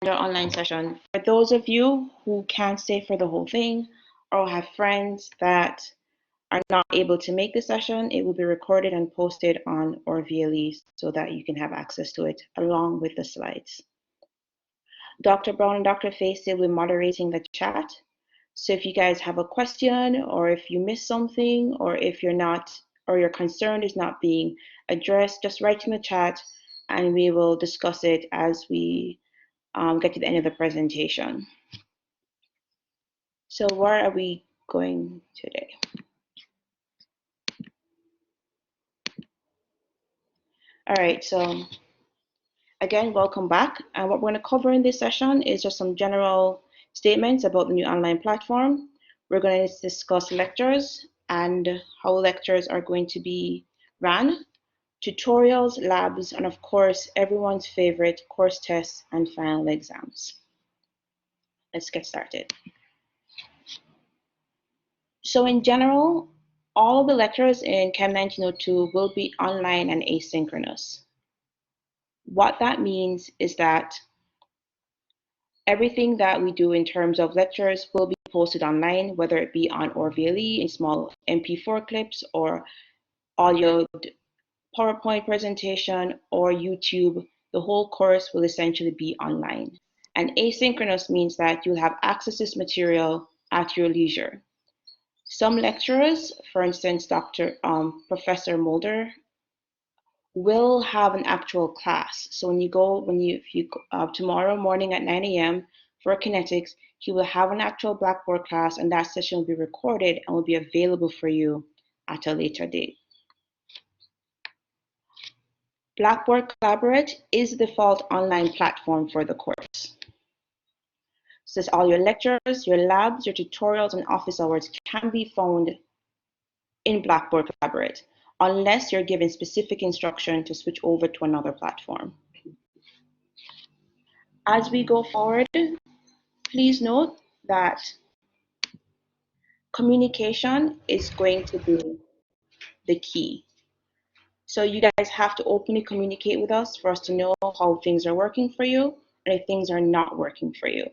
our online session. For those of you who can't stay for the whole thing or have friends that are not able to make the session, it will be recorded and posted on our VLE so that you can have access to it along with the slides. Dr. Brown and Dr. Facey will be moderating the chat. So if you guys have a question or if you missed something or if you're not or your concern is not being addressed, just write in the chat and we will discuss it as we get to the end of the presentation. So where are we going today? All right, so again, welcome back. And what we're going to cover in this session is just some general statements about the new online platform. We're going to discuss lectures and how lectures are going to be ran, tutorials, labs, and of course, everyone's favorite course tests and final exams. Let's get started. So in general, all of the lectures in CHEM1902 will be online and asynchronous. What that means is that everything that we do in terms of lectures will be posted online, whether it be on our VLE in small MP4 clips or audio PowerPoint presentation or YouTube. The whole course will essentially be online. And asynchronous means that you'll have access to this material at your leisure. Some lecturers, for instance, Professor Mulder, will have an actual class. So tomorrow morning at 9 a.m. for kinetics, he will have an actual Blackboard class, and that session will be recorded and will be available for you at a later date. Blackboard Collaborate is the default online platform for the course. So all your lectures, your labs, your tutorials, and office hours can be found in Blackboard Collaborate, unless you're given specific instruction to switch over to another platform. As we go forward, please note that communication is going to be the key. So you guys have to openly communicate with us for us to know how things are working for you and if things are not working for you.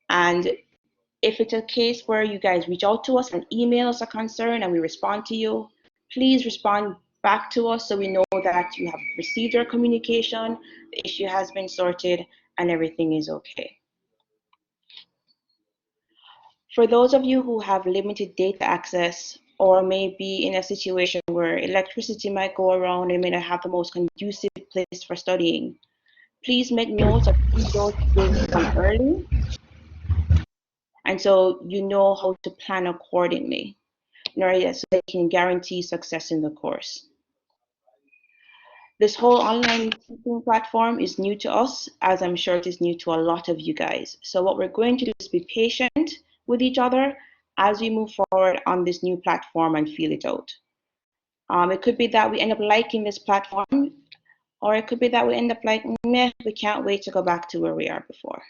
And if it's a case where you guys reach out to us and email us a concern and we respond to you, please respond back to us so we know that you have received our communication, the issue has been sorted, and everything is okay. For those of you who have limited data access or may be in a situation where electricity might go around and may not have the most conducive place for studying, please make note of those dates from early, and so you know how to plan accordingly in order so they can guarantee success in the course. This whole online teaching platform is new to us, as I'm sure it is new to a lot of you guys. So what we're going to do is be patient with each other as we move forward on this new platform and feel it out. It could be that we end up liking this platform, or it could be that we end up like, meh, we can't wait to go back to where we are before.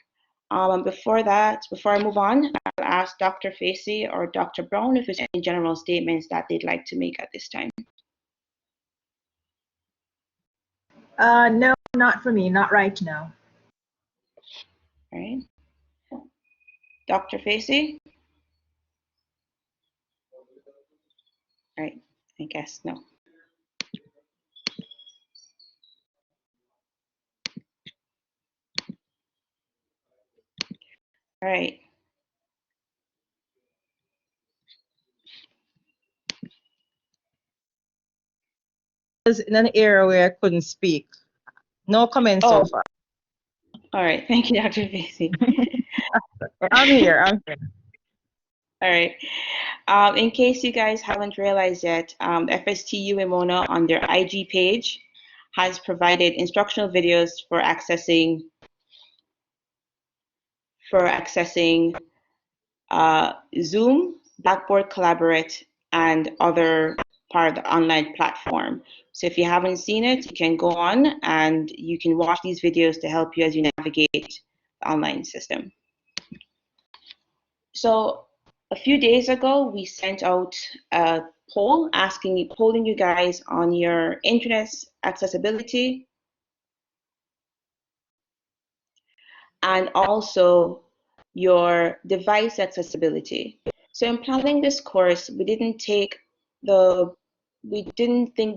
And before I move on, I'll ask Dr. Facey or Dr. Brown if there's any general statements that they'd like to make at this time. No, not for me, not right now. All right. Dr. Facey? All right, I guess no. All right. I was in an area where I couldn't speak. No comments so far. All right, thank you, Dr. Facey. I'm here. All right. In case you guys haven't realized yet, FSTU Emona on their IG page has provided instructional videos for accessing Zoom, Blackboard Collaborate, and other part of the online platform. So if you haven't seen it, you can go on and you can watch these videos to help you as you navigate the online system. So a few days ago, we sent out a poll polling you guys on your internet accessibility. and also your device accessibility. So in planning this course, we didn't think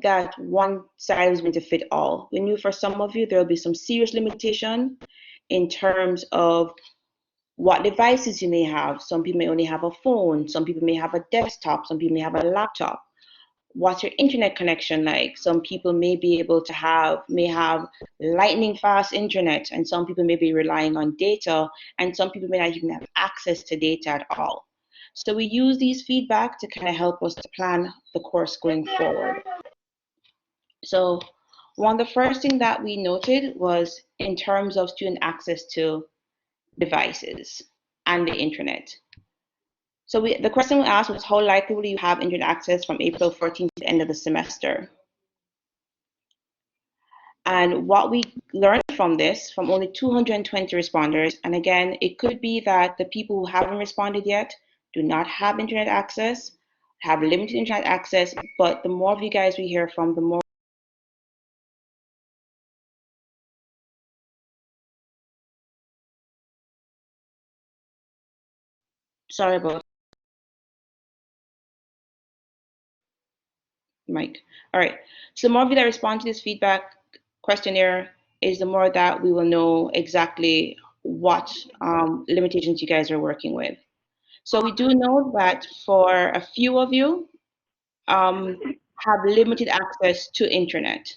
that one size was going to fit all. We knew for some of you there will be some serious limitation in terms of what devices you may have. Some people may only have a phone, some people may have a desktop, some people may have a laptop. What's your internet connection like? Some people may have lightning fast internet, and some people may be relying on data, and some people may not even have access to data at all. So we use these feedback to kind of help us to plan the course going forward. So one of the first thing that we noted was in terms of student access to devices and the internet. So the question we asked was, how likely will you have internet access from April 14th to the end of the semester? And what we learned from this, from only 220 responders, and again, it could be that the people who haven't responded yet do not have internet access, have limited internet access, but the more of you guys we hear from, the more. Sorry about Mike. All right. So the more of you that respond to this feedback questionnaire is the more that we will know exactly what limitations you guys are working with. So we do know that for a few of you have limited access to internet,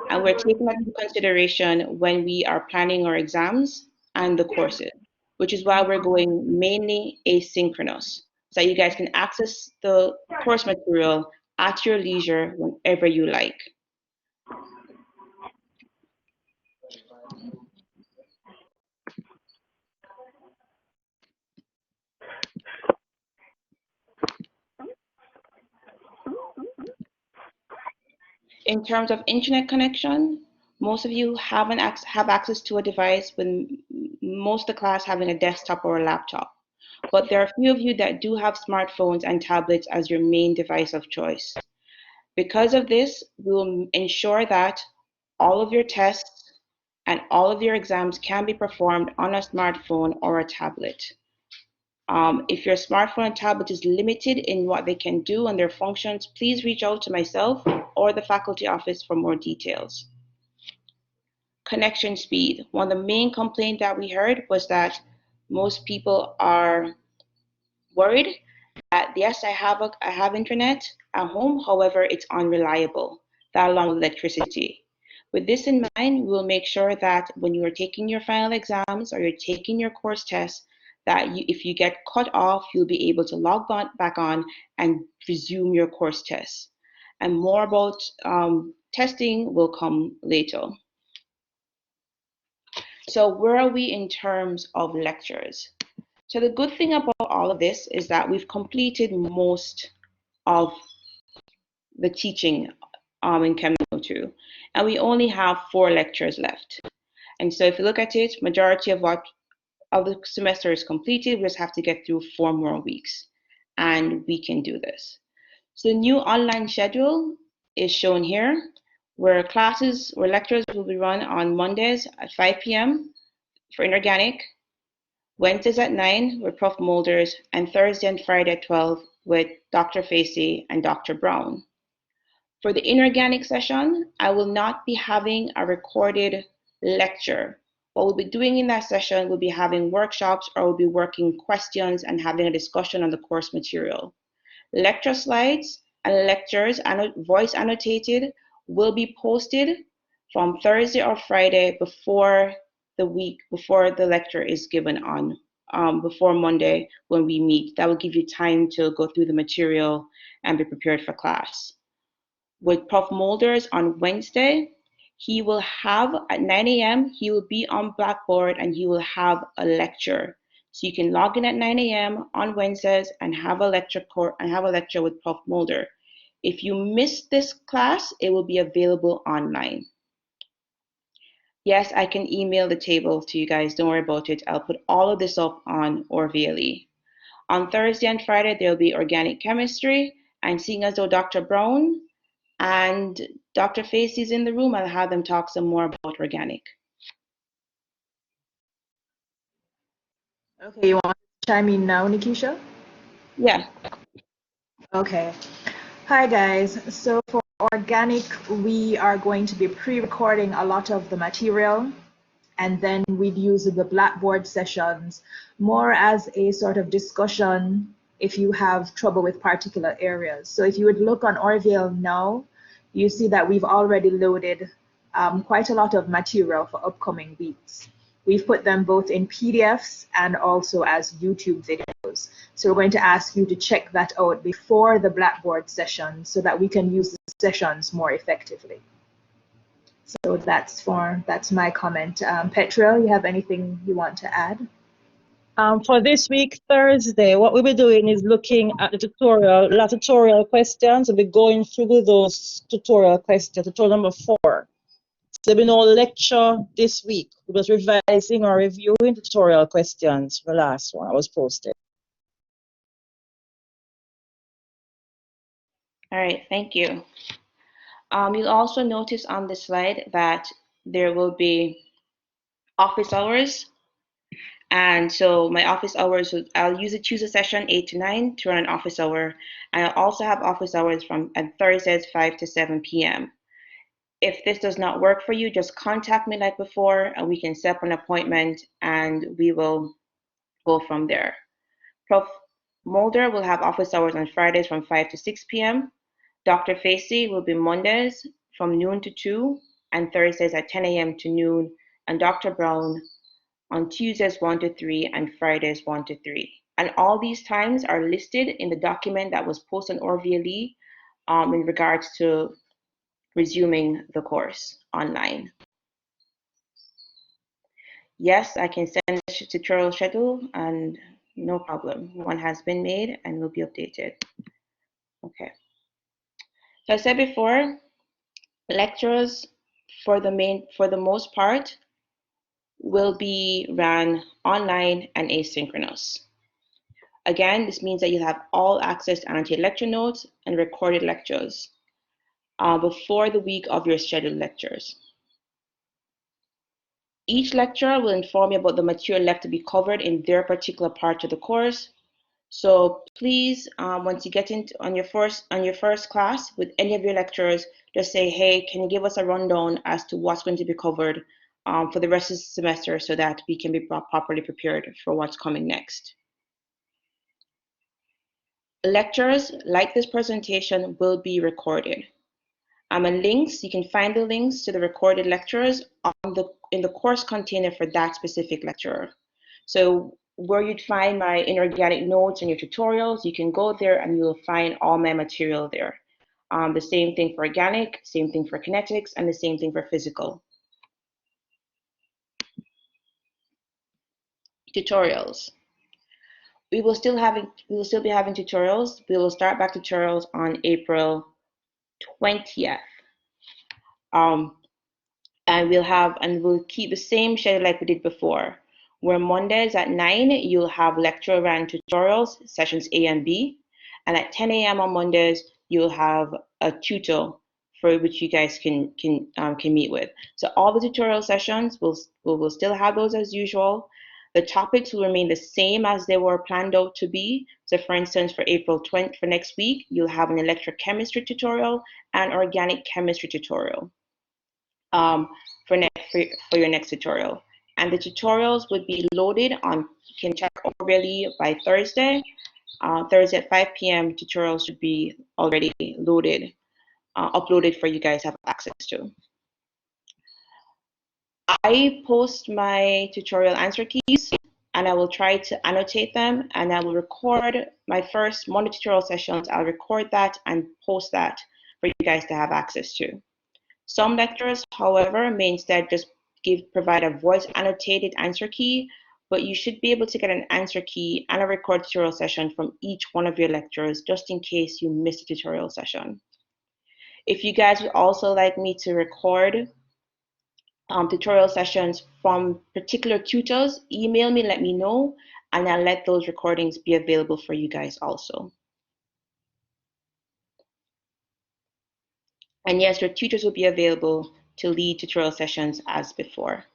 and we're taking that into consideration when we are planning our exams and the courses, which is why we're going mainly asynchronous, so you guys can access the course material at your leisure whenever you like. In terms of internet connection, most of you have access to a device, with most of the class having a desktop or a laptop. But there are a few of you that do have smartphones and tablets as your main device of choice. Because of this, we will ensure that all of your tests and all of your exams can be performed on a smartphone or a tablet. If your smartphone and tablet is limited in what they can do and their functions, please reach out to myself or the faculty office for more details. Connection speed. One of the main complaints that we heard was that most people are worried that yes, I have internet at home, however, it's unreliable, that along with electricity. With this in mind, we'll make sure that when you are taking your final exams or you're taking your course tests, that if you get cut off, you'll be able to log back on and resume your course tests. And more about testing will come later. So where are we in terms of lectures? So the good thing about all of this is that we've completed most of the teaching in CHEM1902, and we only have 4 lectures left. And so if you look at it, majority of what of the semester is completed. We just have to get through 4 more weeks, and we can do this. So the new online schedule is shown here, where lectures will be run on Mondays at 5 p.m. for inorganic, Wednesdays at 9 with Prof. Mulders, and Thursday and Friday at 12 with Dr. Facey and Dr. Brown. For the inorganic session, I will not be having a recorded lecture. What we'll be doing in that session, we'll be having workshops, or we'll be working questions and having a discussion on the course material. Lecture slides and lectures voice annotated will be posted from Thursday or Friday before the lecture is given on before Monday when we meet. That will give you time to go through the material and be prepared for class. With Prof. Mulders on Wednesday, he will have at 9 a.m. he will be on Blackboard and he will have a lecture. So you can log in at 9 a.m. on Wednesdays and have a lecture with Prof. Mulder. If you miss this class, it will be available online. Yes, I can email the table to you guys. Don't worry about it. I'll put all of this up on OrVLE. On Thursday and Friday, there will be organic chemistry, and seeing as though Dr. Brown and Dr. Facey is in the room, I'll have them talk some more about organic. Okay, you want to chime in now, Nikisha? Yeah. Okay. Hi guys. So for organic, we are going to be pre-recording a lot of the material, and then we'd use the Blackboard sessions more as a sort of discussion if you have trouble with particular areas. So if you would look on Orville now, you see that we've already loaded quite a lot of material for upcoming weeks. We've put them both in PDFs and also as YouTube videos. So we're going to ask you to check that out before the Blackboard session so that we can use the sessions more effectively. So that's my comment. Petra, you have anything you want to add? For this week, Thursday, what we'll be doing is looking at the tutorial questions. We'll be going through those tutorial questions, tutorial number 4. So there'll be no lecture this week. We're just revising or reviewing tutorial questions for the last one I was posted. All right, thank you. You'll also notice on the slide that there will be office hours. And so my office hours, I'll use a Tuesday session 8 to 9 to run an office hour. And I'll also have office hours from Thursdays 5 to 7 p.m. If this does not work for you, just contact me like before and we can set up an appointment and we will go from there. Prof. Mulder will have office hours on Fridays from 5 to 6 p.m. Dr. Facey will be Mondays from noon to 2 and Thursdays at 10 a.m. to noon, and Dr. Brown on Tuesdays 1 to 3 and Fridays 1 to 3. And all these times are listed in the document that was posted on ORVLE in regards to resuming the course online. Yes, I can send the tutorial schedule and no problem. One has been made and will be updated. Okay. So I said before, lectures for the most part will be ran online and asynchronous. Again, this means that you'll have all access to annotated lecture notes and recorded lectures before the week of your scheduled lectures. Each lecturer will inform you about the material left to be covered in their particular part of the course. So please, once you get into on your first class with any of your lecturers, just say, hey, can you give us a rundown as to what's going to be covered for the rest of the semester so that we can be properly prepared for what's coming next. Lectures like this presentation will be recorded. And links, you can find the links to the recorded lectures in the course container for that specific lecturer. So where you'd find my inorganic notes and your tutorials, you can go there and you'll find all my material there. The same thing for organic, same thing for kinetics, and the same thing for physical. Tutorials. We will still be having tutorials. We will start back tutorials on April 20th. And we'll keep the same schedule like we did before, where Mondays at 9 you'll have lecture and tutorials sessions A and B, and at 10 a.m. on Mondays you'll have a tutor for which you guys can meet with. So all the tutorial sessions we'll still have those as usual. The topics will remain the same as they were planned out to be. So for instance, for April 20th, for next week, you'll have an electrochemistry tutorial and organic chemistry tutorial. For your next tutorial. And the tutorials would be loaded on, you can check already by Thursday. Thursday at 5 p.m. tutorials should be already loaded, uploaded for you guys to have access to. I post my tutorial answer keys and I will try to annotate them, and I will record my first Monday tutorial sessions. I'll record that and post that for you guys to have access to. Some lecturers, however, may instead just provide a voice annotated answer key, but you should be able to get an answer key and a recorded tutorial session from each one of your lecturers, just in case you missed a tutorial session. If you guys would also like me to record tutorial sessions from particular tutors, email me, let me know, and I'll let those recordings be available for you guys also. And yes, your tutors will be available to lead tutorial sessions as before.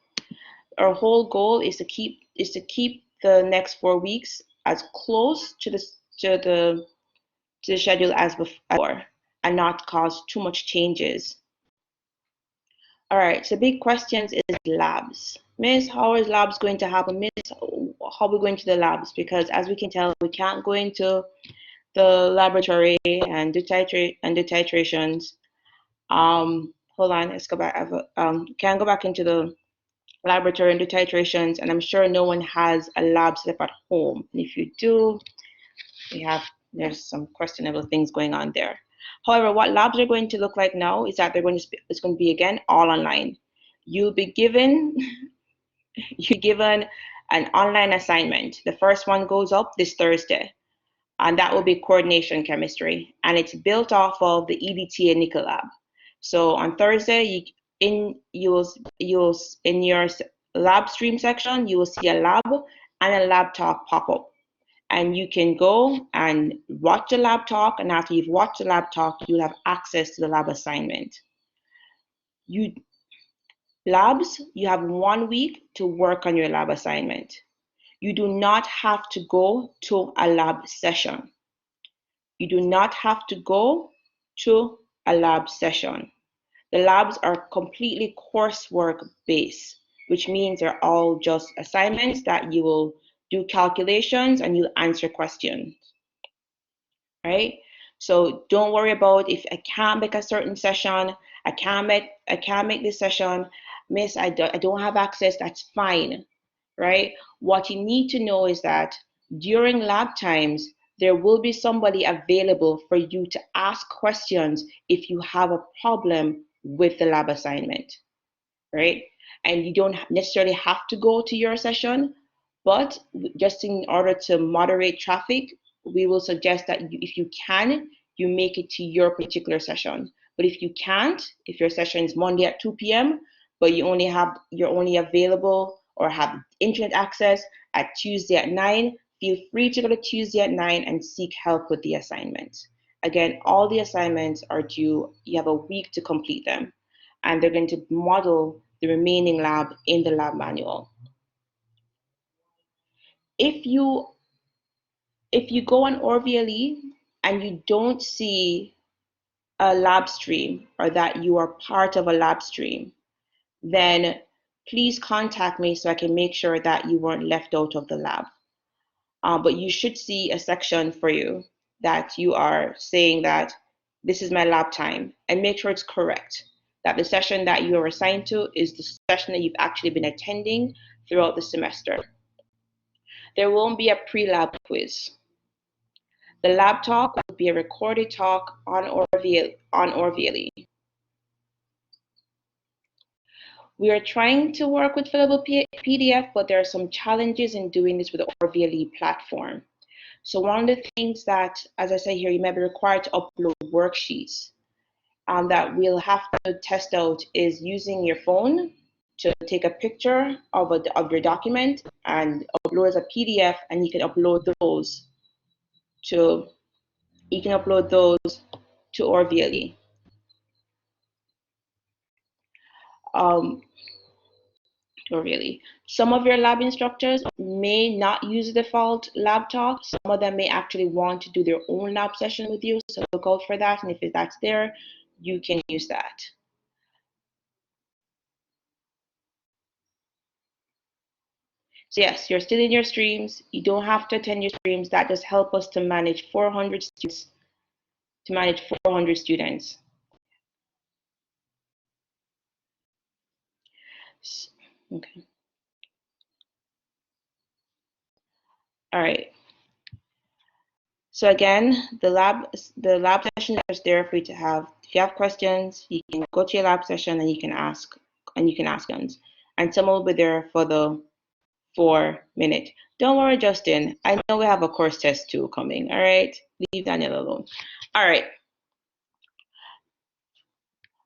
Our whole goal is to keep the next 4 weeks as close to the schedule as before and not cause too much changes. All right, so big questions is labs. Miss, how is labs going to happen? Miss, how are we going to the labs? Because as we can tell, we can't go into the laboratory and do titrations. Hold on, let's go back. Can't go back into the laboratory and do titrations, and I'm sure no one has a lab set up at home. And if you do, there's some questionable things going on there. However, what labs are going to look like now is that it's going to be again all online. You'll be given an online assignment. The first one goes up this Thursday, and that will be coordination chemistry, and it's built off of the EDTA nickel lab. So on Thursday, in your lab stream section, you will see a lab and a lab talk pop up. And you can go and watch the lab talk, and after you've watched the lab talk, you'll have access to the lab assignment. You have 1 week to work on your lab assignment. You do not have to go to a lab session. You do not have to go to a lab session. The labs are completely coursework based, which means they're all just assignments that you will do calculations and you'll answer questions, right? So don't worry about if I can't make a certain session, I can't make this session, Miss, I don't have access, that's fine, right? What you need to know is that during lab times, there will be somebody available for you to ask questions if you have a problem with the lab assignment, right? And you don't necessarily have to go to your session, but just in order to moderate traffic, we will suggest that if you can, you make it to your particular session. But if you can't, if your session is Monday at 2 p.m., but you're only available or have internet access at Tuesday at 9, feel free to go to Tuesday at 9 and seek help with the assignment. Again, all the assignments are due, you have a week to complete them, and they're going to model the remaining lab in the lab manual. If you go on ORVLE and you don't see a lab stream or that you are part of a lab stream, then please contact me so I can make sure that you weren't left out of the lab. But you should see a section for you that you are saying that this is my lab time, and make sure it's correct, that the session that you are assigned to is the session that you've actually been attending throughout the semester. There won't be a pre-lab quiz. The lab talk will be a recorded talk on ORVLE. We are trying to work with fillable PDF, but there are some challenges in doing this with the ORVLE platform. So one of the things that, as I say here, you may be required to upload worksheets that we'll have to test out is using your phone to take a picture of your document and upload as a PDF, and you can upload those to ORVLE. Some of your lab instructors may not use the default lab talk. Some of them may actually want to do their own lab session with you, so look out for that, and if that's there, you can use that. So yes, you're still in your streams. You don't have to attend your streams. That just help us to manage 400 students. Okay. All right. So again, the lab session is there for you to have. If you have questions, you can go to your lab session and you can ask questions. And someone will be there for the 4-minute. Don't worry, Justin. I know we have a course test too coming. All right. Leave Daniel alone. All right.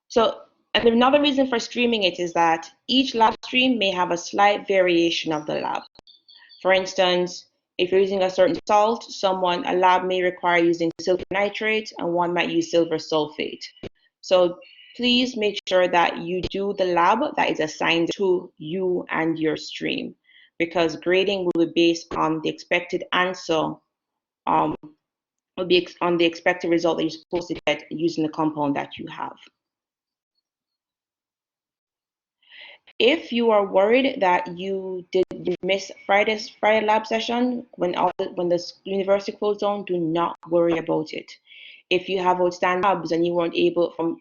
So, and another reason for streaming it is that each lab stream may have a slight variation of the lab. For instance, if you're using a certain salt, a lab may require using silver nitrate and one might use silver sulfate. So please make sure that you do the lab that is assigned to you and your stream. because grading will be based on the expected answer, will be on the expected result that you're supposed to get using the compound that you have. If you are worried that you miss Friday lab session when the university closed down, do not worry about it. If you have outstanding labs and you weren't able from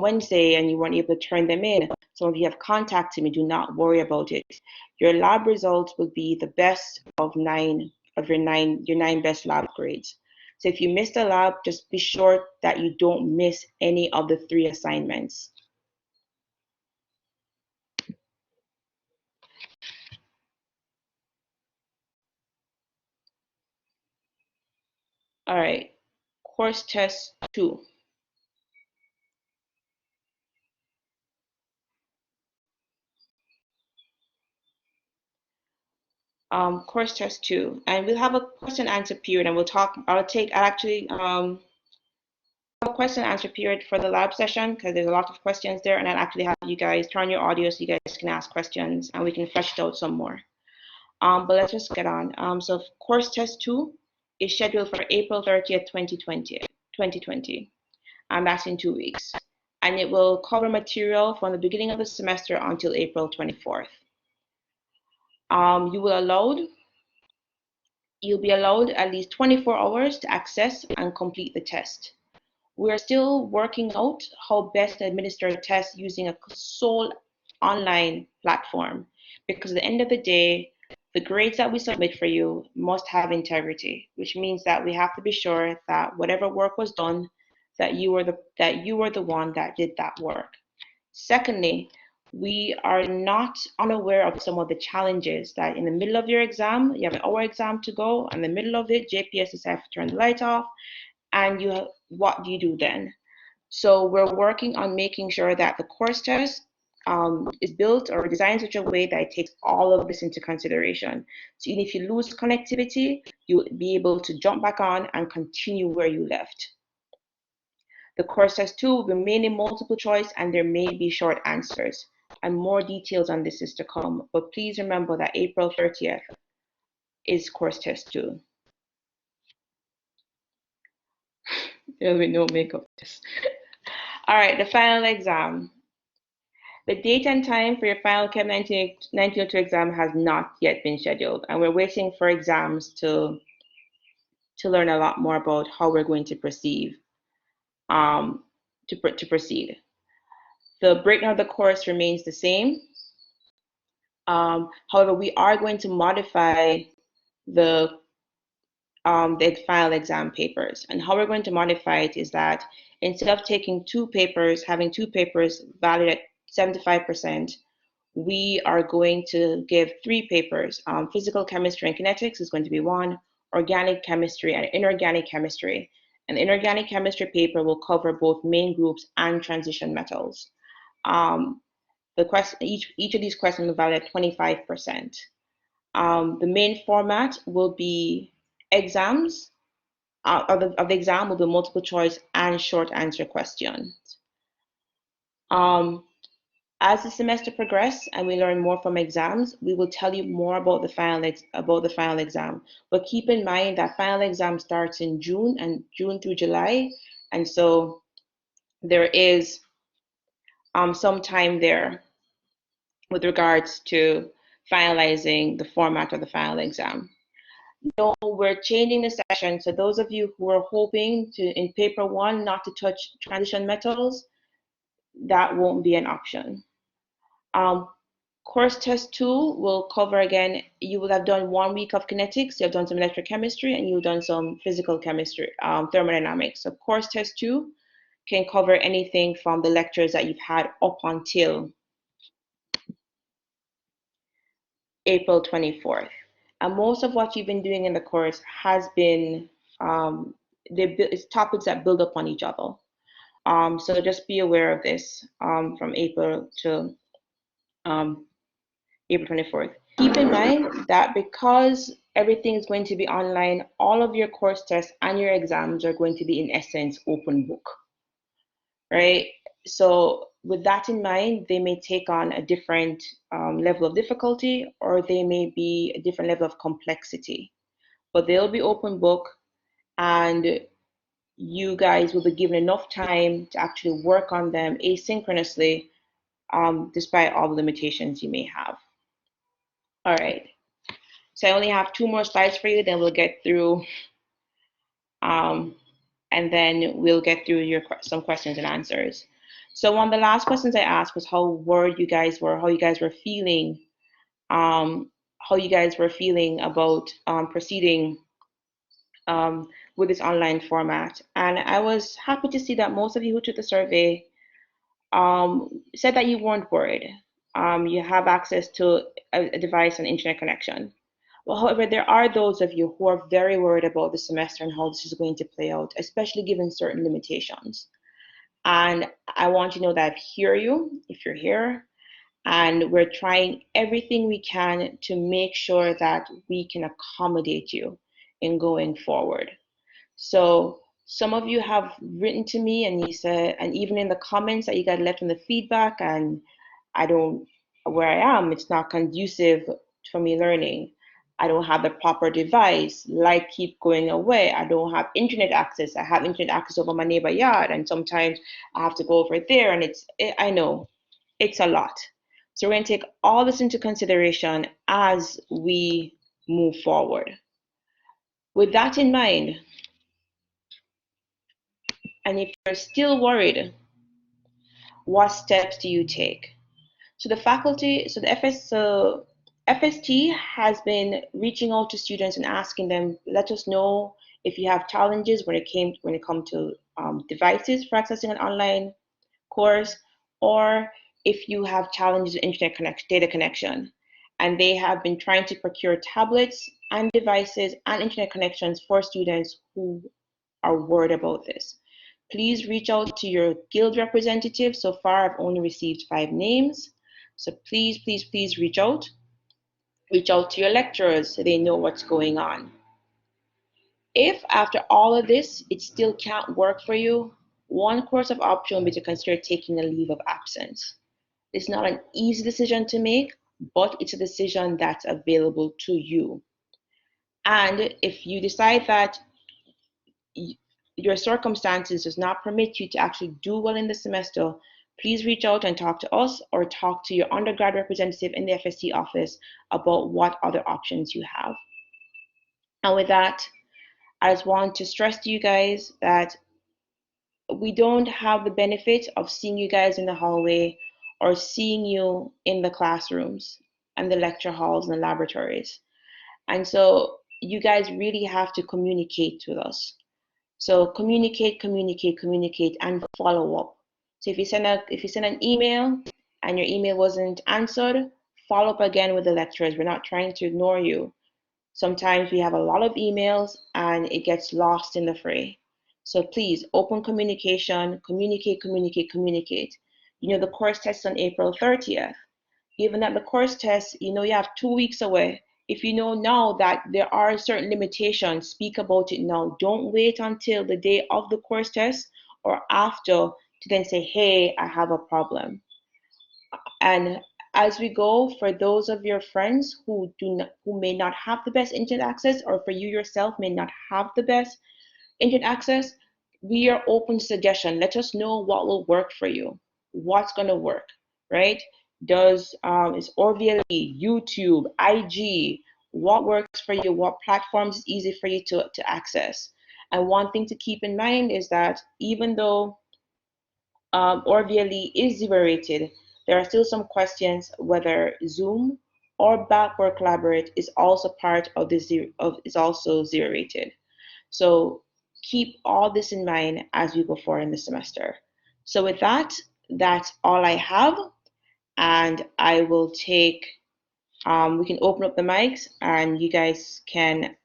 Wednesday and you weren't able to turn them in, some of you have contacted me, do not worry about it. Your lab results will be the best of your nine best lab grades. So if you missed a lab, just be sure that you don't miss any of the 3 assignments. All right, course test 2. Course test 2, and we'll have a question answer period, and I'll actually have a question answer period for the lab session because there's a lot of questions there, and I'll actually have you guys turn your audio so you guys can ask questions and we can flesh it out some more. But let's just get on. So course test 2 is scheduled for April 30th, 2020, and that's in 2 weeks. And it will cover material from the beginning of the semester until April 24th. You'll be allowed at least 24 hours to access and complete the test. We're still working out how best to administer a test using a sole online platform, because at the end of the day, the grades that we submit for you must have integrity, which means that we have to be sure that whatever work was done, that you were the one that did that work. Secondly, we are not unaware of some of the challenges that in the middle of your exam, you have an hour exam to go, and in the middle of it, JPS decides to turn the light off, and what do you do then? So we're working on making sure that the course test is built or designed in such a way that it takes all of this into consideration. So even if you lose connectivity, you'll be able to jump back on and continue where you left. The course test 2 will be mainly multiple choice, and there may be short answers, and more details on this is to come. But please remember that April 30th is course test 2. There'll be no makeup test. All right, the final exam. The date and time for your final CHEM1902 exam has not yet been scheduled, and we're waiting for exams to learn a lot more about how we're going to proceed. To proceed. The breakdown of the course remains the same. However, we are going to modify the final exam papers. And how we're going to modify it is that instead of taking 2 papers, having 2 papers valued at 75%, we are going to give 3 papers. Physical chemistry and kinetics is going to be 1, organic chemistry and inorganic chemistry. And the inorganic chemistry paper will cover both main groups and transition metals. Each of these questions will value at 25%. The main format will be exams. Of the exam will be multiple choice and short answer questions. As the semester progresses and we learn more from exams, we will tell you more about the final exam. But keep in mind that final exam starts in June through July, and so there is some time there with regards to finalizing the format of the final exam. No, we're changing the session. So those of you who are hoping to, in paper 1, not to touch transition metals, that won't be an option. Course test 2 will cover, again, you will have done 1 week of kinetics, you have done some electrochemistry, and you've done some physical chemistry, thermodynamics. So course test 2 can cover anything from the lectures that you've had up until April 24th. And most of what you've been doing in the course has been it's topics that build upon each other. So just be aware of this from April to April 24th. Keep in mind that because everything is going to be online, all of your course tests and your exams are going to be, in essence, open book, right? So with that in mind, they may take on a different level of difficulty, or they may be a different level of complexity. But they'll be open book, and you guys will be given enough time to actually work on them asynchronously, despite all the limitations you may have. All right. So I only have 2 more slides for you, then we'll get through, and then we'll get through some questions and answers. So one of the last questions I asked was how worried you guys were, how you guys were feeling, about proceeding with this online format. And I was happy to see that most of you who took the survey said that you weren't worried. You have access to a device and internet connection. Well, however, there are those of you who are very worried about the semester and how this is going to play out, especially given certain limitations. And I want you to know that I hear you if you're here, and we're trying everything we can to make sure that we can accommodate you in going forward. So some of you have written to me and you said, and even in the comments that you got left in the feedback, and where I am, it's not conducive for me learning. I don't have the proper device, light keep going away. I don't have internet access. I have internet access over my neighbor yard, and sometimes I have to go over there, and I know it's a lot. So we're going to take all this into consideration as we move forward. With that in mind, and if you're still worried, what steps do you take? So the FST has been reaching out to students and asking them, let us know if you have challenges when it comes to devices for accessing an online course, or if you have challenges with internet data connection. And they have been trying to procure tablets and devices and internet connections for students who are worried about this. Please reach out to your guild representative. So far, I've only received 5 names. So please, please, please reach out. Reach out to your lecturers so they know what's going on. If after all of this, it still can't work for you, one course of option would be to consider taking a leave of absence. It's not an easy decision to make, but it's a decision that's available to you. And if you decide that your circumstances does not permit you to actually do well in the semester, please reach out and talk to us or talk to your undergrad representative in the FSC office about what other options you have. And with that, I just want to stress to you guys that we don't have the benefit of seeing you guys in the hallway or seeing you in the classrooms and the lecture halls and the laboratories. And so you guys really have to communicate with us. So communicate, and follow up. So if you send an email and your email wasn't answered, follow up again with the lecturers. We're not trying to ignore you. Sometimes we have a lot of emails and it gets lost in the fray. So please, open communication, communicate. You know, the course test is on April 30th. Given that the course test, you know, you have 2 weeks away. If you know now that there are certain limitations, speak about it now. Don't wait until the day of the course test or after to then say, hey, I have a problem. And as we go, for those of your friends who may not have the best internet access, or for you yourself may not have the best internet access, we are open to suggestion. Let us know what will work for you, what's going to work, right? Is Orville, YouTube, IG, what works for you, what platforms is easy for you to access. And one thing to keep in mind is that even though Orville is zero rated, there are still some questions whether Zoom or Backward Collaborate is also part of is also zero rated. So keep all this in mind as we go forward in the semester. So with that, that's all I have. And I will take, we can open up the mics and you guys can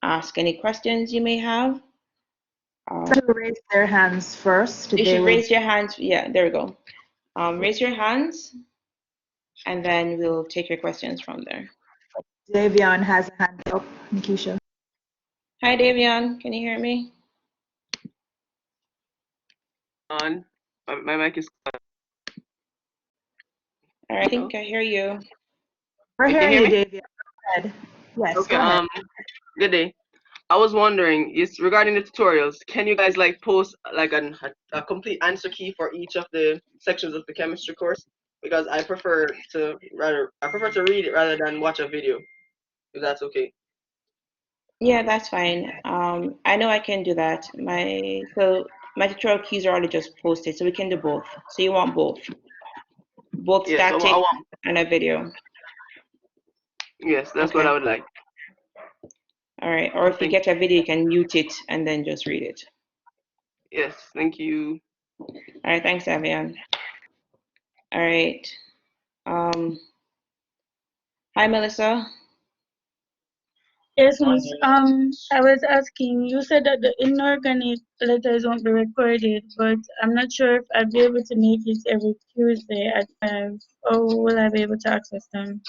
ask any questions you may have. To raise their hands first. You should raise your hands. Yeah, there we go. Raise your hands and then we'll take your questions from there. Davion has a hand up, Nikisha. Hi, Davion. Can you hear me? On. My mic is. All right, I think I hear you. We're You can hearing hear you, me? David. Go ahead. Yes, Okay. go ahead. Good day. I was wondering, is regarding the tutorials, can you guys like post like a complete answer key for each of the sections of the chemistry course? Because I prefer to read it rather than watch a video, if that's okay. Yeah, that's fine. I know I can do that. My tutorial keys are already just posted, so we can do both. So you want both Yes, I static want. and a video. Yes, that's what Okay. I would like. All right. Or if you Thank. get a video, you can mute it and then just read it. Yes, thank you. All right. Thanks, Avian. All right. Hi, Melissa. Yes, miss. I was asking, you said that the inorganic letters won't be recorded, but I'm not sure if I'll be able to make it every Tuesday at 5, or will I be able to access them?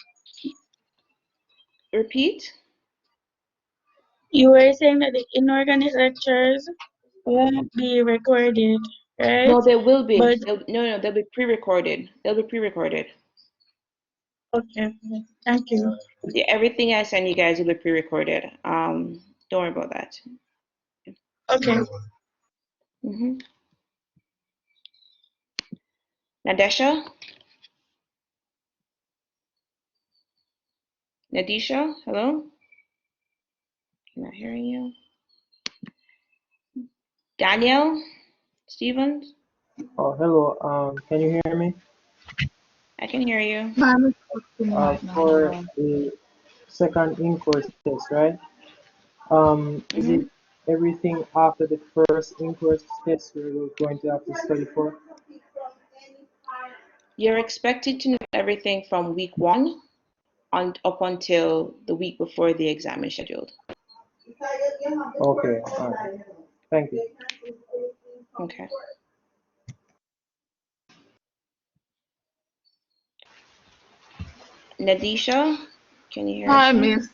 Repeat. You were saying that the inorganic lectures won't be recorded, right? No, they will be. But, No, they'll be pre-recorded. They'll be pre-recorded. okay, thank you. Yeah, everything I send you guys will be pre-recorded. Don't worry about that. Okay. Mm-hmm. Nadesha? Nadisha? Hello? I'm not hearing you. Daniel? Stevens? Oh, hello. Can you hear me? I can hear you. Ma'am, right For now. the second in-course test, right? Is Mm-hmm. it everything after the first in-course test we're going to have to study for? You're expected to know everything from week 1 on up until the week before the exam is scheduled. Okay, all right. Thank you. Okay. Nadisha, can you hear Hi, us now? Miss.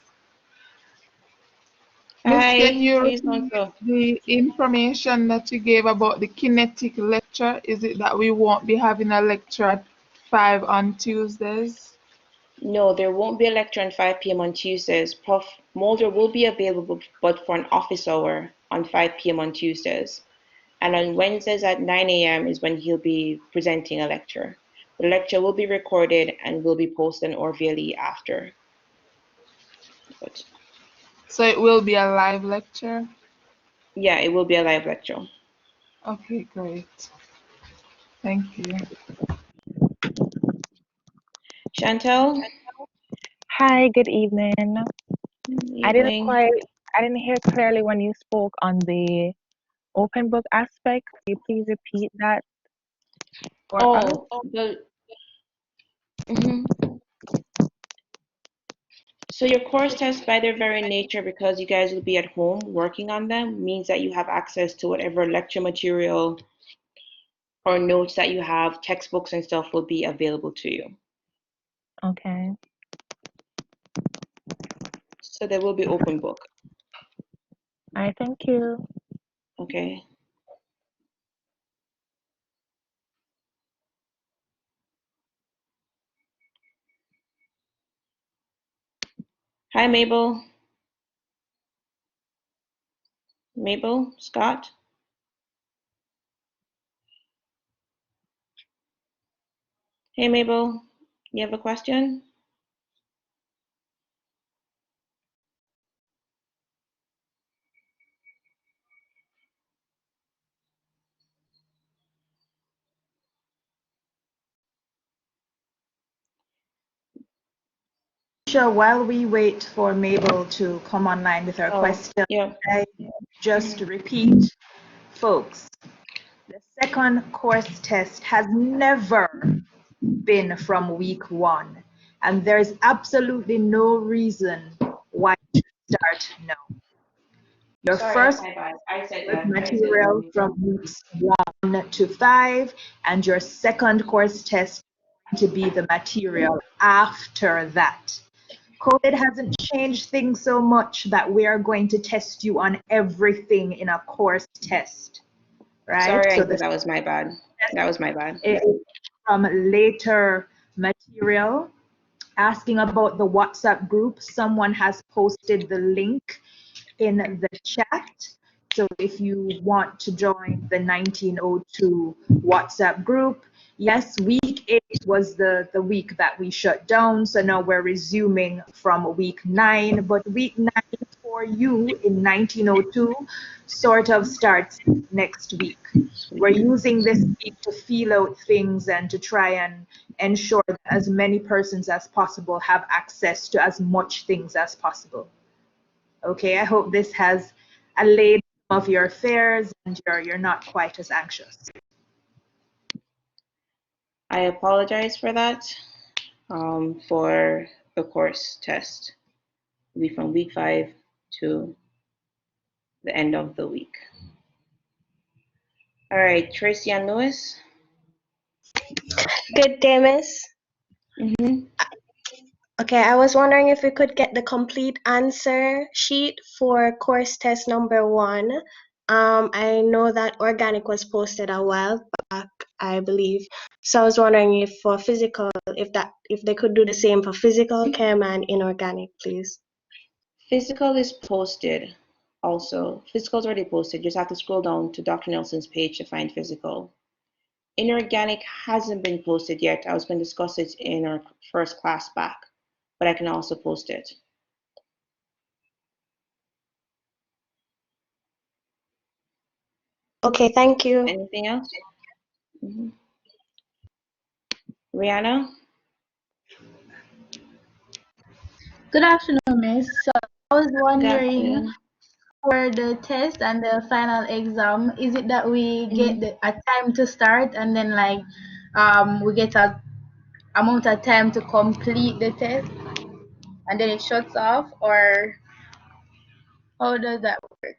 Miss, can Hi, you how you doing, repeat so? the information that you gave about the kinetic lecture? Is it that we won't be having a lecture at 5 on Tuesdays? No, there won't be a lecture on 5 p.m. on Tuesdays. Prof. Mulder will be available, but for an office hour on 5 p.m. on Tuesdays. And on Wednesdays at 9 a.m. is when he'll be presenting a lecture. The lecture will be recorded and will be posted on Orville after. But So it will be a live lecture? yeah, it will be a live lecture. Okay, great. Thank you. Chantel, Hi, good evening. good I didn't evening. quite, I didn't hear clearly when you spoke on the open book aspect. Could you please repeat that for us? Oh, mhm. So your course tests, by their very nature, because you guys will be at home working on them, means that you have access to whatever lecture material or notes that you have, textbooks and stuff will be available to you. Okay. So there will be open book. All right, thank you. Okay. Hi, Mabel. Mabel, Scott. Hey, Mabel, you have a question? Sure, while we wait for Mabel to come online with her Oh, question, yeah. I just repeat, folks, the second course test has never been from week 1, and there is absolutely no reason why it should start now. Your Sorry, that's first my bad. I said was that. I said material from weeks 1 to 5, and your second course test is going to be the material after that. COVID hasn't changed things so much that we are going to test you on everything in a course test, right? sorry, So Anchor, that was my bad. That was my bad. is from later material asking about the WhatsApp group. Someone has posted the link in the chat. So if you want to join the 1902 WhatsApp group, yes, week 8 was the week that we shut down. So now we're resuming from week 9. But week 9 for you in 1902 sort of starts next week. We're using this week to feel out things and to try and ensure that as many persons as possible have access to as much things as possible. Okay, I hope this has allayed some of your fears and you're not quite as anxious. I apologize for that, for the course test. It'll be from week 5 to the end of the week. All right, Tracy and Lewis. Good day, Miss. Mm-hmm. Okay, I was wondering if we could get the complete answer sheet for course test number 1. I know that organic was posted a while back, I believe. So I was wondering if for physical, if they could do the same for physical, chem, and inorganic, please. Physical is posted also. Physical is already posted. You just have to scroll down to Dr. Nelson's page to find physical. Inorganic hasn't been posted yet. I was going to discuss it in our first class back, but I can also post it. Okay, thank you. Anything else? Mm-hmm. Rihanna? Good afternoon, Miss. So I was Good wondering afternoon. for the test and the final exam, is it that we get a time to start and then like we get a amount of time to complete the test and then it shuts off, or how does that work?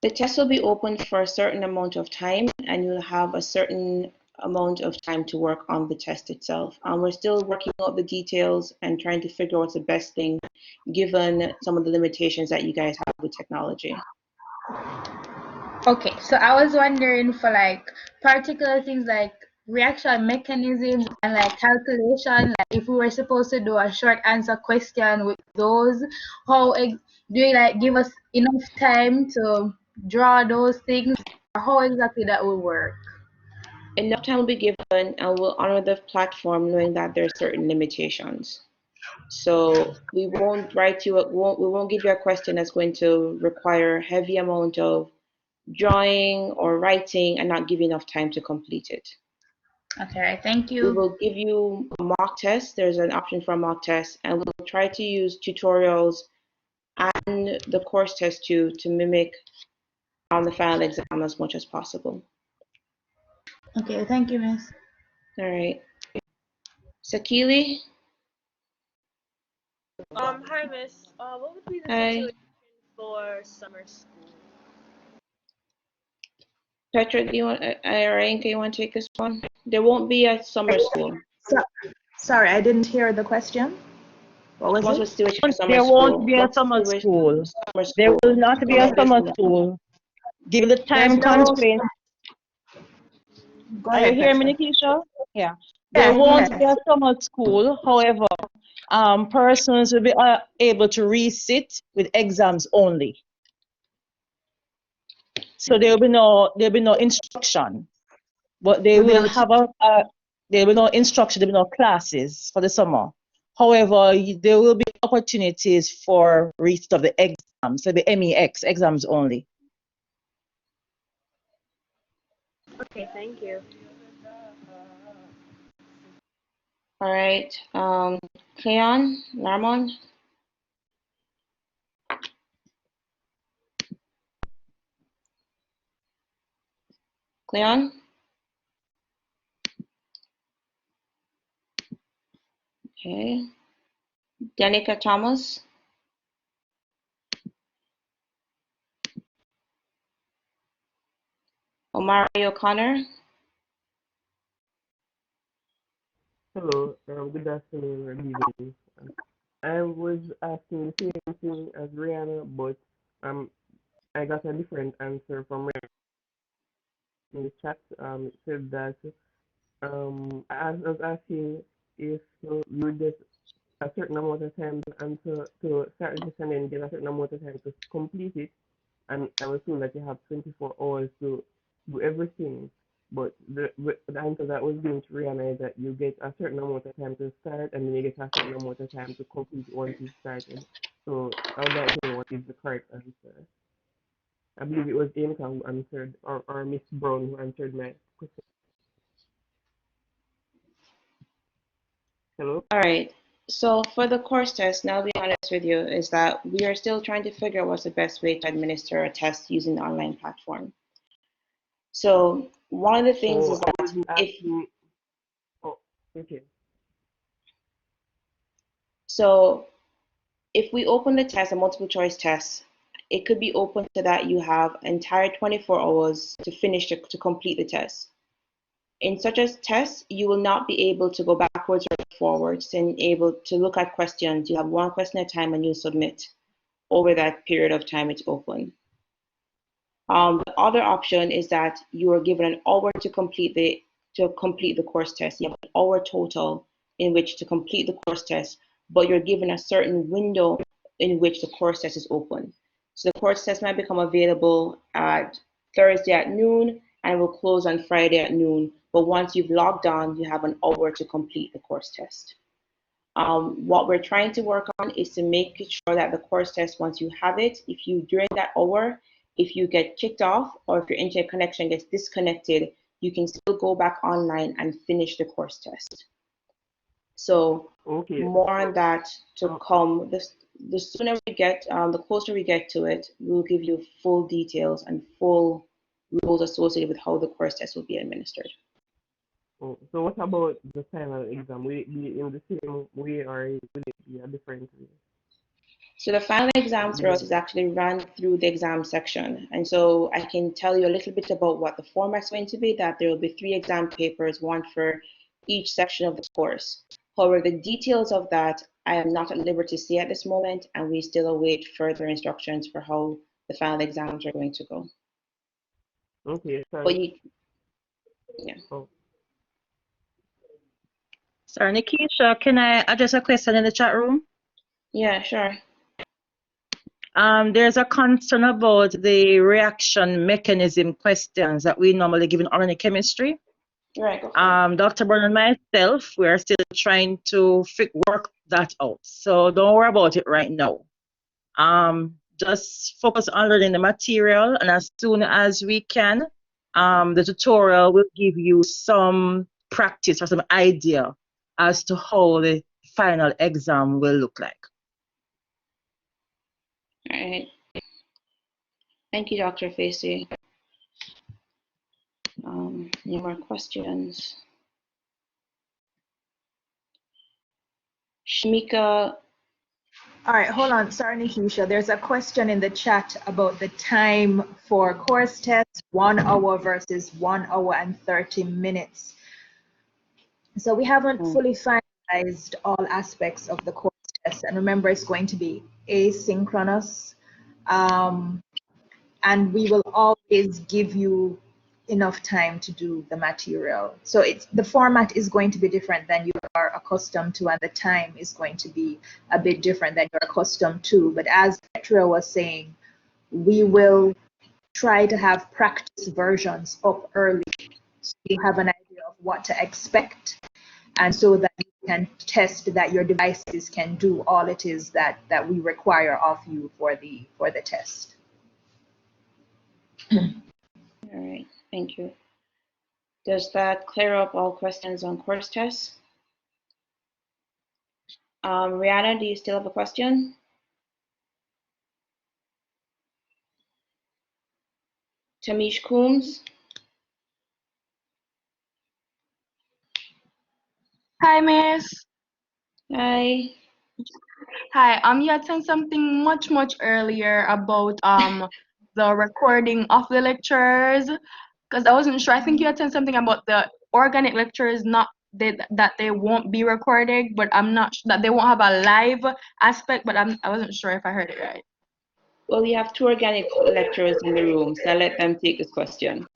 The test will be open for a certain amount of time, and you'll have a certain amount of time to work on the test itself. We're still working out the details and trying to figure out what's the best thing given some of the limitations that you guys have with technology. Okay, so I was wondering for like particular things like reaction mechanisms and like calculation, like if we were supposed to do a short answer question with those, do you like give us enough time to draw those things, or how exactly that will work? Enough time will be given, and we'll honor the platform knowing that there are certain limitations. So we won't we won't give you a question that's going to require a heavy amount of drawing or writing and not give you enough time to complete it. Okay, thank We you. will give you a mock test. There's an option for a mock test, and we'll try to use tutorials and the course test to mimic on the final exam as much as possible. Okay, thank you, Miss. All right. Sakili? Hi, Miss. What would be the Hi. situation for summer school? Petra, do you want, or Anka, you want to take this one? There won't be a summer school. Sorry, I didn't hear the question. What was What's it? the situation for summer There school? won't be a What's the summer situation school. for summer There will school? not be a Comment this summer now. school. Given the There's time no. constraint. Go Are you ahead, hearing me, Petra. Nikisha? Yeah. There Yes, won't be yes. a summer school. However, persons will be able to resit with exams only. So there will be no instruction, but they We'll be will able to. have there will be no instruction, there will be no classes for the summer. However, there will be opportunities for resit of the exams, so the MEX exams only. Okay, thank you. All right. Cleon, Larmon? Cleon? Okay. Danica Thomas? Omari O'Connor? Hello, good afternoon or evening. I was asking the same thing as Rihanna, but I got a different answer from Rihanna. in the chat. It said that I was asking if you would get a certain amount of time to start the session and get a certain amount of time to complete it. And I was told that you have 24 hours to do everything. But the answer that was given to Rihanna is that you get a certain amount of time to start and then you get a certain amount of time to complete once you started. So I would like to know what is the correct answer. I believe it was Amka who answered, or Miss Brown who answered my question. Hello? All right. So for the course test, now to be honest with you, is that we are still trying to figure out what's the best way to administer a test using the online platform. So one of the things is I that was if asking, oh, okay. so if we open the test, a multiple choice test, it could be open so that you have entire 24 hours to finish to complete the test. In such a test, you will not be able to go backwards or forwards and able to look at questions. You have one question at a time and you submit over that period of time it's open. The other option is that you are given an hour to complete the course test. You have an hour total in which to complete the course test, but you're given a certain window in which the course test is open. So the course test might become available at Thursday at noon and will close on Friday at noon. But once you've logged on, you have an hour to complete the course test. What we're trying to work on is to make sure that the course test, once you have it, if you during that hour, if you get kicked off or if your internet connection gets disconnected, you can still go back online and finish the course test. So Okay. more on that to come. The sooner we get, the closer we get to it, we'll give you full details and full rules associated with how the course test will be administered. Oh, so what about the final exam? Will it be in the same way or will it be a different way? So the final exam for us is actually run through the exam section. And so I can tell you a little bit about what the format's going to be, that there will be 3 exam papers, one for each section of the course. However, the details of that I am not at liberty to see at this moment, and we still await further instructions for how the final exams are going to go. Okay, But sorry. yeah. Oh. Sorry, Nikisha, can I address a question in the chat room? Yeah, sure. There's a concern about the reaction mechanism questions that we normally give in organic chemistry. Right, go for it. Dr. Brown and myself, we are still trying to work that out. So don't worry about it right now. Just focus on learning the material, and as soon as we can, the tutorial will give you some practice or some idea as to how the final exam will look like. All right. Thank you, Dr. Facey. Any more questions? Shamika. All right, hold on. Sorry, Nikisha. There's a question in the chat about the time for course test, 1 hour versus 1 hour and 30 minutes. So we haven't fully finalized all aspects of the course test. And remember, it's going to be asynchronous. And we will always give you enough time to do the material. So the format is going to be different than you are accustomed to, and the time is going to be a bit different than you're accustomed to. But as Petra was saying, we will try to have practice versions up early so you have an idea of what to expect, and so that you can test that your devices can do all it is that we require of you for the test. All right, thank you. Does that clear up all questions on course tests? Rihanna, do you still have a question? Tamish Coombs? Hi, Miss. Hi. Hi. You had said something much earlier about the recording of the lectures, because I wasn't sure. I think you had said something about the organic lectures that they won't be recorded, but I'm not that they won't have a live aspect, but I wasn't sure if I heard it right. Well, we have 2 organic lecturers in the room, so I'll let them take this question.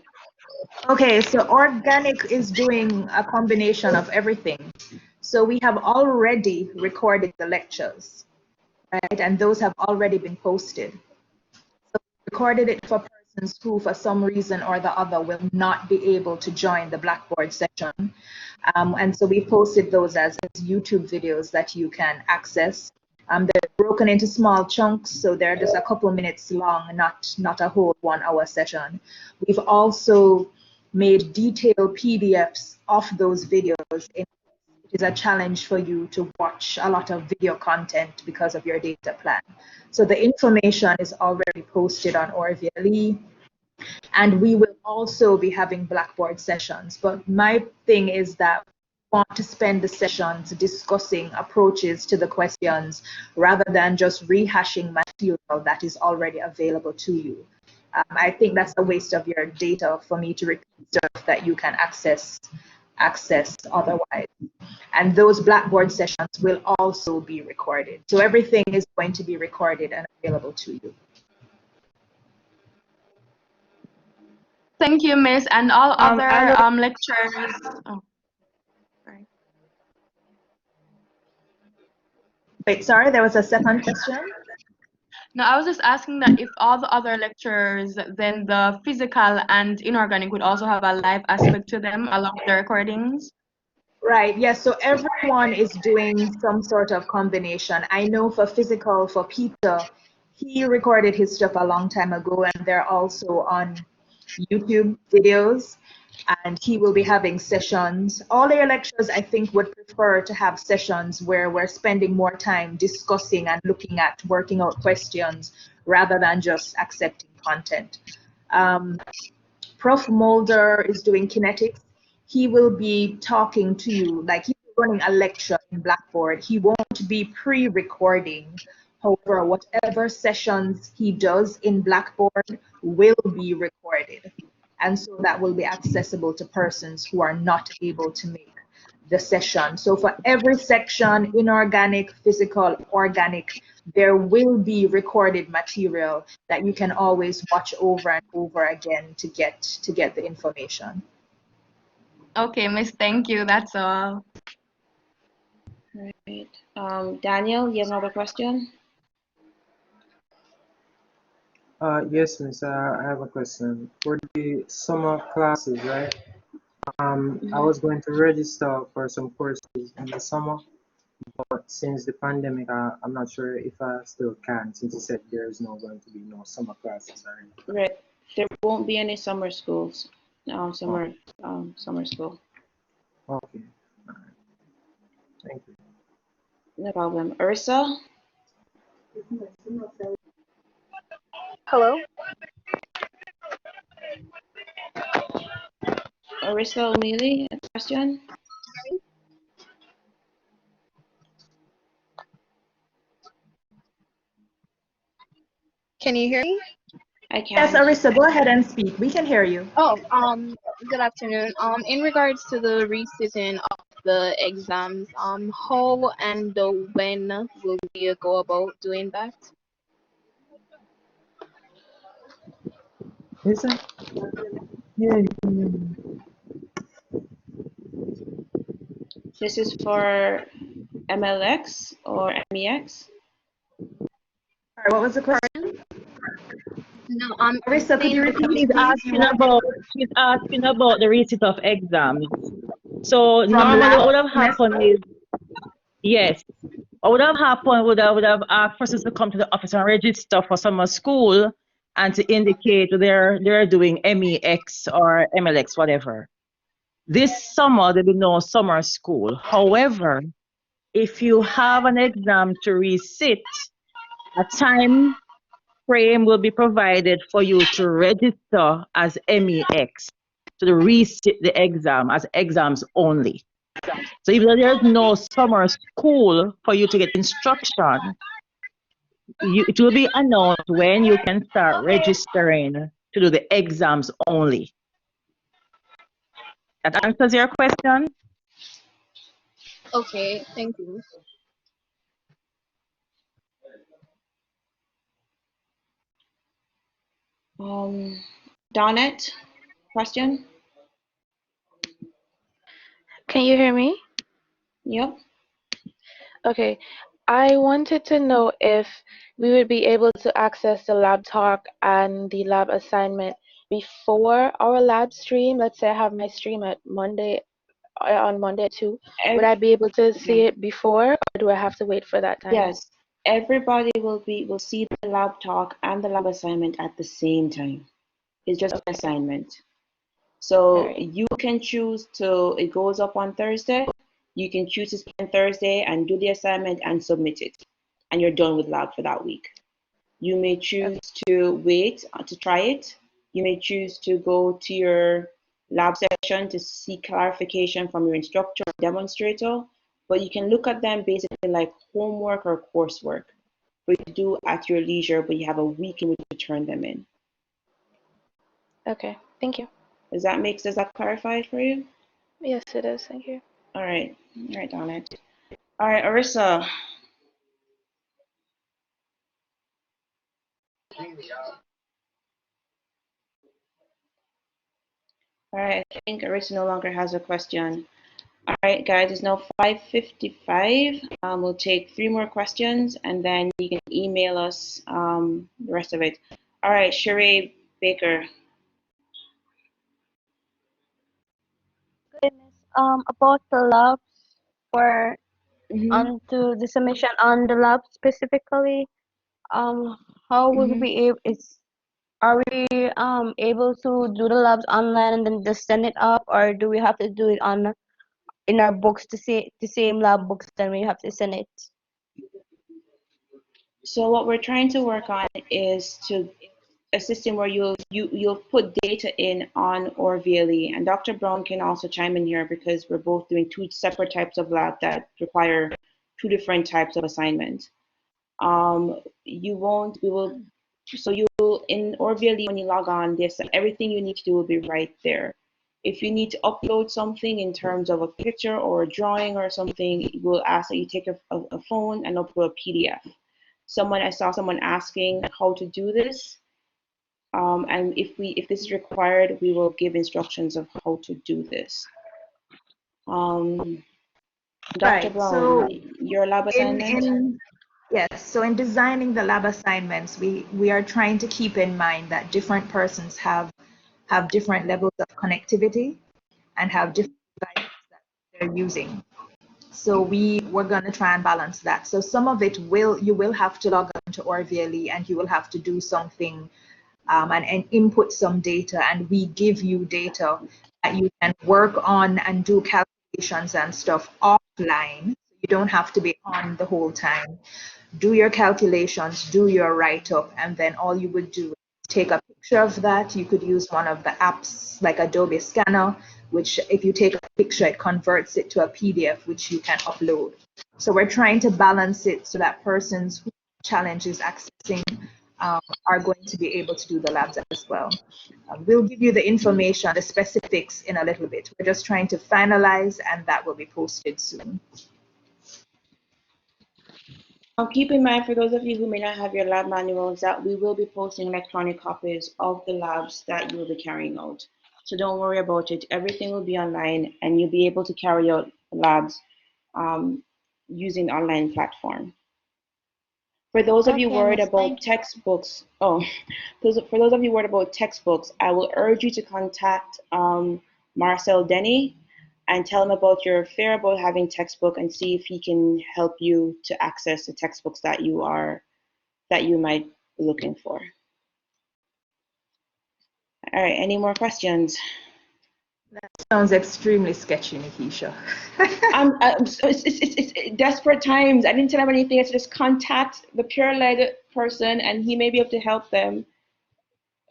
Okay, so organic is doing a combination of everything. So we have already recorded the lectures, right? And those have already been posted. So we recorded it for persons who, for some reason or the other, will not be able to join the Blackboard session. And so we posted those as YouTube videos that you can access. They're broken into small chunks, so they're just a couple minutes long, not a whole 1 hour session. We've also made detailed PDFs of those videos. It is a challenge for you to watch a lot of video content because of your data plan. So the information is already posted on ORVLE, and we will also be having Blackboard sessions. But my thing is that we want to spend the sessions discussing approaches to the questions rather than just rehashing material that is already available to you. I think that's a waste of your data for me to repeat stuff that you can access otherwise. And those Blackboard sessions will also be recorded. So everything is going to be recorded and available to you. Thank you, Miss, and all other lectures. Oh, sorry. Wait, sorry, there was a second question? No, I was just asking that if all the other lectures, then the physical and inorganic would also have a live aspect to them along with the recordings. Right, yes, so everyone is doing some sort of combination. I know for physical, for Peter, he recorded his stuff a long time ago, and they're also on YouTube videos, and he will be having sessions. All your lecturers, I think, would prefer to have sessions where we're spending more time discussing and looking at working out questions rather than just accepting content. Prof. Mulder is doing kinetics. He will be talking to you, like he's running a lecture in Blackboard. He won't be pre-recording. However, whatever sessions he does in Blackboard will be recorded. And so that will be accessible to persons who are not able to make the session. So for every section, inorganic, physical, organic, there will be recorded material that you can always watch over and over again to get the information. Okay, Miss, thank you. That's all. Right. Daniel, you have another question? Yes, Miss. I have a question. For the summer classes, right? I was going to register for some courses in the summer, but since the pandemic, I'm not sure if I still can, since you said there is no going to be no summer classes or anything. Right. There won't be any summer schools. Summer school. Okay. All right. Thank you. No problem. Ursa? Hello? Ursa O'Mealy, a question? Can you hear me? I can. Yes, Arisa, go ahead and speak. We can hear you. Oh, good afternoon. In regards to the resitting of the exams, how and when will we go about doing that? Is it? Yeah. This is for MLX or MEX? All right, what was the question? No, Arisa, could you repeat, She's please? asking about the receipt of exams. So From normally what would last have happened semester? is, yes, what would have happened would have asked persons to come to the office and register for summer school and to indicate they're doing MEX or MLX, whatever. This summer there'll be no summer school. However, if you have an exam to resit, a time frame will be provided for you to register as MEX, to resit the exam as exams only. So even though there's no summer school for you to get instruction, it will be announced when you can start registering to do the exams only. That answers your question? Okay, thank you. Donette, question? Can you hear me? Yep. Okay. I wanted to know if we would be able to access the lab talk and the lab assignment before our lab stream. Let's say I have my stream at Monday, on Monday at 2. Would I be able to see it before, or do I have to wait for that time? Yes, everybody will see the lab talk and the lab assignment at the same time. It's just an assignment. So you can choose to, it goes up on Thursday. You can choose to spend Thursday and do the assignment and submit it, and you're done with lab for that week. You may choose to wait to try it. You may choose to go to your lab session to seek clarification from your instructor or demonstrator, but you can look at them basically like homework or coursework for you to do at your leisure, but you have a week in which to turn them in. Okay, thank you. Does that clarify it for you? Yes, it does. Thank you. All right, Donnet. All right, Arissa. All right, I think Arissa no longer has a question. All right, guys, it's now 5:55. We'll take 3 more questions, and then you can email us the rest of it. All right, Sheree Baker. About the labs for to the submission on the lab specifically, how will we be able? Are we able to do the labs online and then just send it up, or do we have to do it on in our books to see the same lab books? Then we have to send it. So what we're trying to work on is to a system where you'll put data in on ORVLE, and Dr. Brown can also chime in here because we're both doing 2 separate types of lab that require 2 different types of assignment. So you'll in ORVLE when you log on, this everything you need to do will be right there. If you need to upload something in terms of a picture or a drawing or something, we'll ask that you take a phone and upload a PDF. I saw someone asking how to do this. And if this is required, we will give instructions of how to do this. Dr. Right. Brown, So your lab assignment? Yes, so in designing the lab assignments, we are trying to keep in mind that different persons have different levels of connectivity and have different devices that they're using. So we're going to try and balance that. So some of it you will have to log on to ORVLE and you will have to do something and input some data, and we give you data that you can work on and do calculations and stuff offline. You don't have to be on the whole time. Do your calculations, do your write-up, and then all you would do is take a picture of that. You could use one of the apps like Adobe Scanner, which if you take a picture, it converts it to a PDF, which you can upload. So we're trying to balance it so that persons who have challenges accessing are going to be able to do the labs as well. We'll give you the information, the specifics in a little bit. We're just trying to finalize, and that will be posted soon. Keep in mind, for those of you who may not have your lab manuals, that we will be posting electronic copies of the labs that you will be carrying out. So don't worry about it. Everything will be online, and you'll be able to carry out labs using the online platform. For those of you worried about textbooks, for those of you worried about textbooks, I will urge you to contact Marcel Denny and tell him about your fear about having textbook and see if he can help you to access the textbooks that you might be looking for. All right, any more questions? That sounds extremely sketchy, Nikisha. It's desperate times. I didn't tell him anything. I said just contact the peer-led person, and he may be able to help them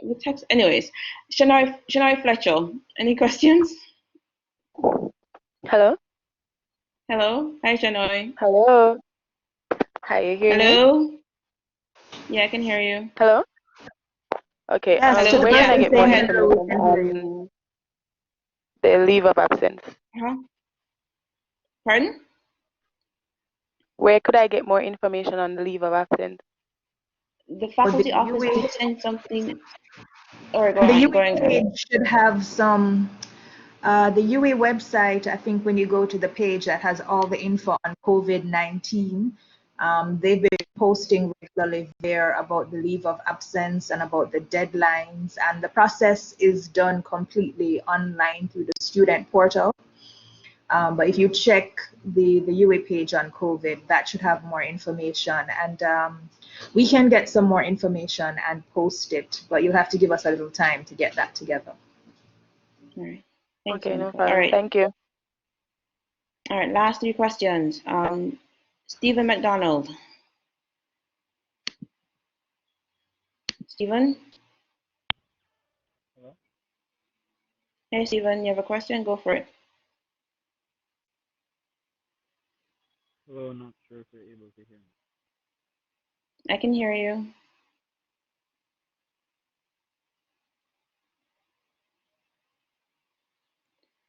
with text. Anyways, Shania Fletcher, any questions? Hello? Hello? Hi, Shania. Hello? Hi, you hear me? Hello? Yeah, I can hear you. Hello? Okay, Yes, where can I get more ahead. information on the leave of absence? Pardon? Where could I get more information on the leave of absence? The faculty office will send something. Or go The on, UE go on. page should have some The UE website, I think when you go to the page that has all the info on COVID-19, they've been posting regularly there about the leave of absence and about the deadlines, and the process is done completely online through the student portal. But if you check the UE page on COVID, that should have more information, and we can get some more information and post it, but you'll have to give us a little time to get that together. All right. Thanks, Okay, no Monica. All problem. right. Thank you. All right. Last 3 questions. Stephen McDonald. Stephen? Hello? Hey, Stephen, you have a question? Go for it. Hello, not sure if you're able to hear me. I can hear you.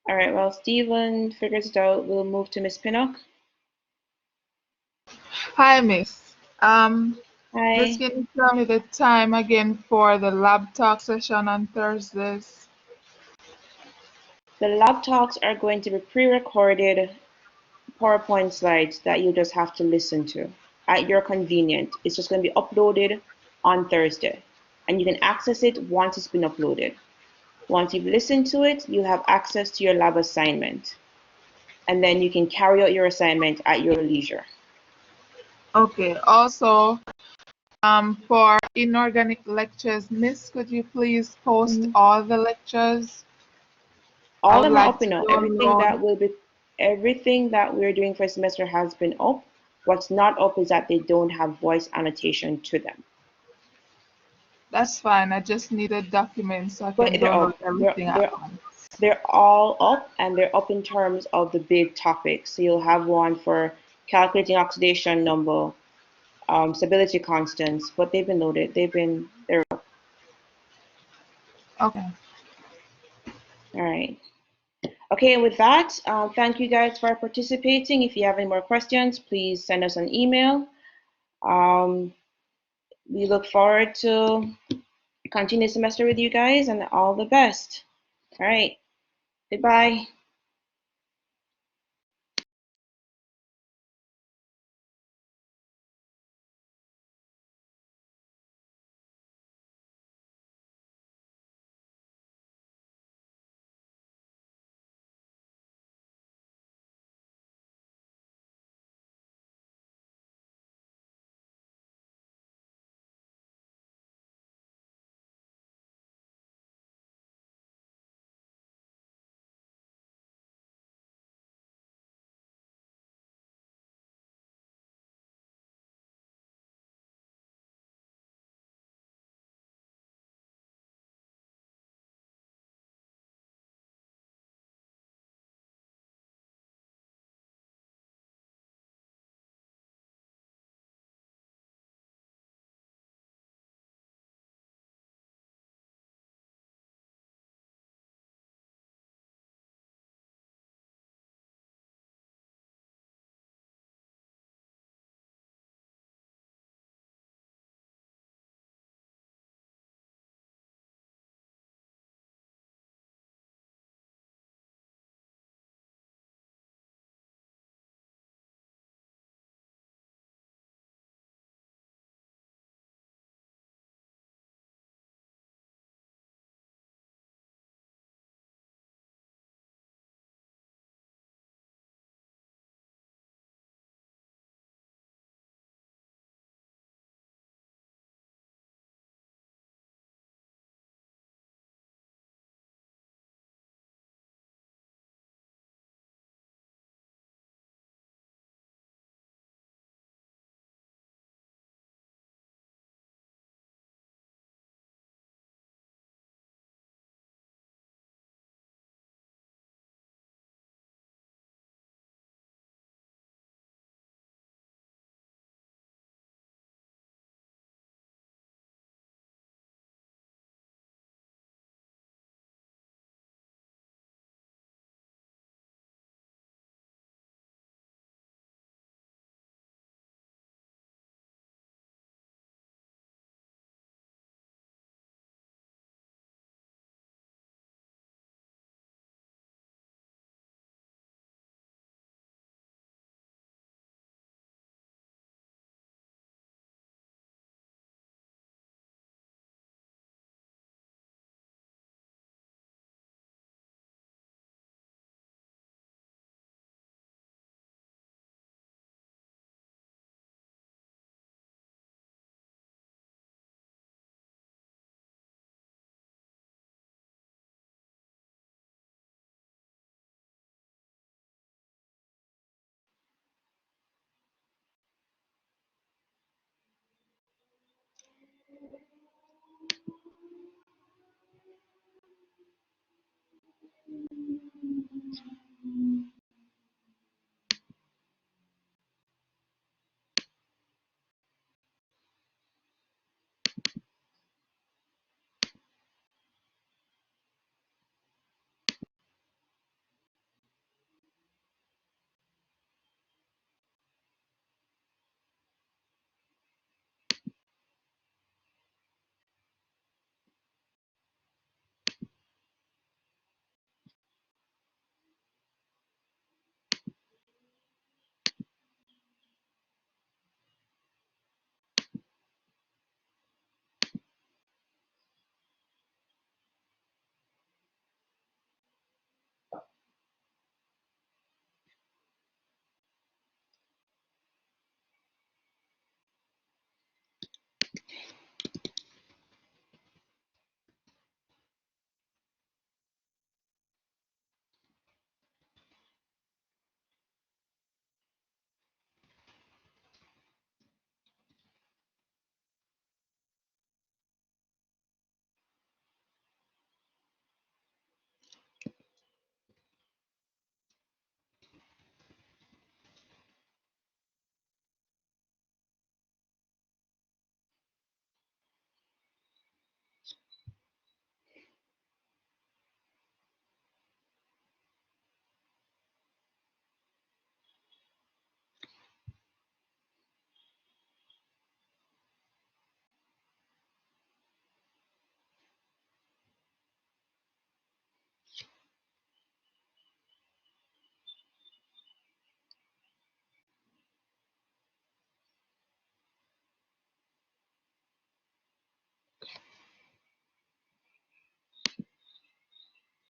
All right, well, Stephen figures it out. We'll move to Miss Pinnock. Hi, Miss. Hi. Just can you tell me the time again for the lab talk session on Thursdays? The lab talks are going to be pre-recorded PowerPoint slides that you just have to listen to at your convenience. It's just going to be uploaded on Thursday, and you can access it once it's been uploaded. Once you've listened to it, you have access to your lab assignment, and then you can carry out your assignment at your leisure. Okay. Also, for inorganic lectures, Miss, could you please post all the lectures? I All of would them are like up to now. download. Everything that we're doing for semester has been up. What's not up is that they don't have voice annotation to them. That's fine. I just need a document so I But can they're download up. everything at once. They're all up, and they're up in terms of the big topics. So you'll have one for calculating oxidation number, stability constants, but they've been loaded. They're up. Okay. All right. Okay, with that, thank you guys for participating. If you have any more questions, please send us an email. We look forward to continue the semester with you guys, and all the best. All right. Goodbye.